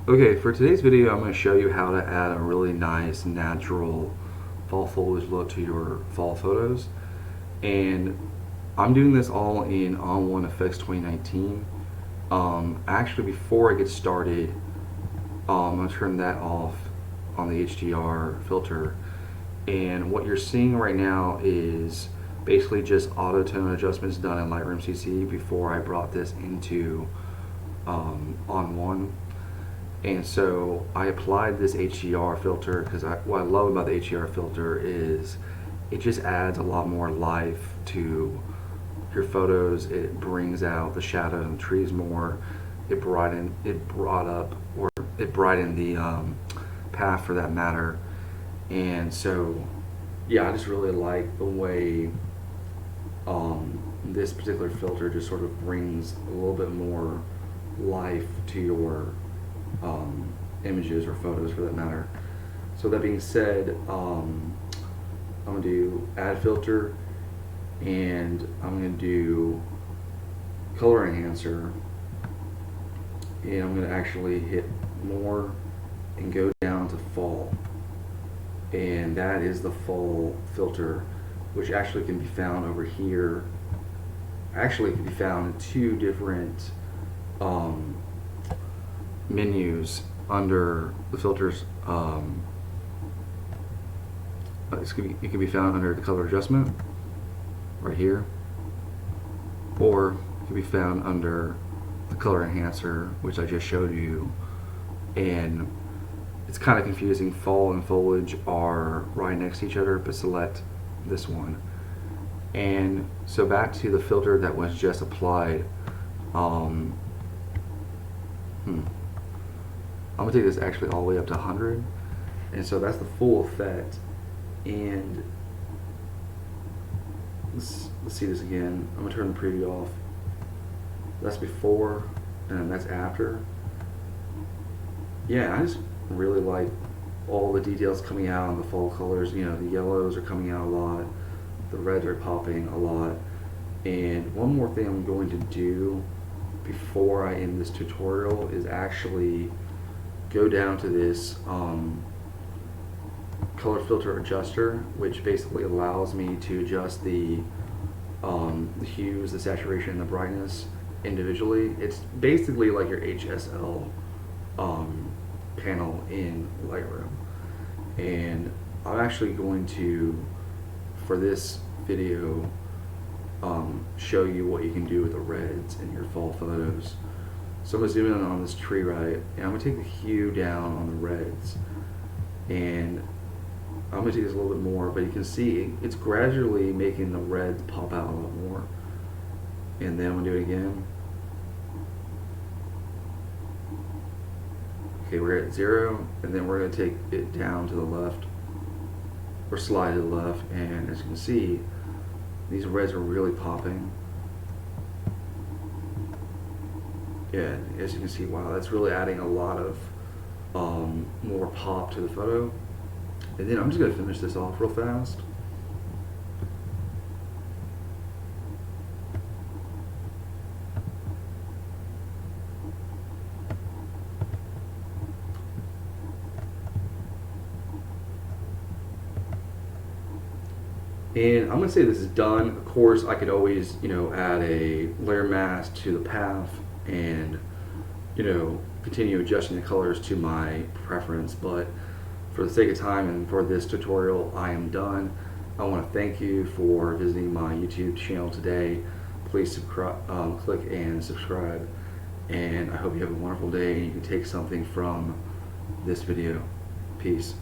Okay, for today's video, I'm going to show you how to add a really nice natural fall foliage look to your fall photos. And I'm doing this all in On1 Effects 2019. Actually, before I get started, I'm going to turn that off on the HDR filter. And what you're seeing right now is basically just auto tone adjustments done in Lightroom CC before I brought this into On1. And so I applied this HDR filter because what I love about the HDR filter is it just adds a lot more life to your photos. It brings out the shadow and the trees more. It brightened the path for that matter. And so yeah, I just really like the way this particular filter just sort of brings a little bit more life to your images or photos for that matter. So that being said, I'm going to do add filter, and I'm going to do color enhancer, and I'm going to actually hit more and go down to fall, and that is the fall filter, which actually can be found over here. Actually, it can be found in two different menus under the filters. It can be found under the color adjustment right here, or it can be found under the color enhancer, which I just showed you. And it's kind of confusing. Fall and foliage are right next to each other, but select this one. And so back to the filter that was just applied. I'm going to take this actually all the way up to 100, and so that's the full effect. And let's see this again. I'm going to turn the preview off. That's before, and that's after. Yeah, I just really like all the details coming out on the fall colors. You know, the yellows are coming out a lot, the reds are popping a lot. And one more thing I'm going to do before I end this tutorial is actually go down to this color filter adjuster, which basically allows me to adjust the hues, the saturation, and the brightness individually. It's basically like your HSL panel in Lightroom. And I'm actually going to, for this video, show you what you can do with the reds in your fall photos. So I'm going to zoom in on this tree right, and I'm going to take the hue down on the reds, and I'm going to take this a little bit more, but you can see it's gradually making the reds pop out a lot more. And then I'm going to do it again. Okay, we're at 0, and then we're going to take it down to the left, or slide to the left, and as you can see, these reds are really popping. Yeah, as you can see, wow, that's really adding a lot of more pop to the photo. And then I'm just going to finish this off real fast. And I'm going to say this is done. Of course, I could always, add a layer mask to the path and, continue adjusting the colors to my preference. But for the sake of time and for this tutorial, I am done. I want to thank you for visiting my YouTube channel today. Please click and subscribe. And I hope you have a wonderful day and you can take something from this video. Peace.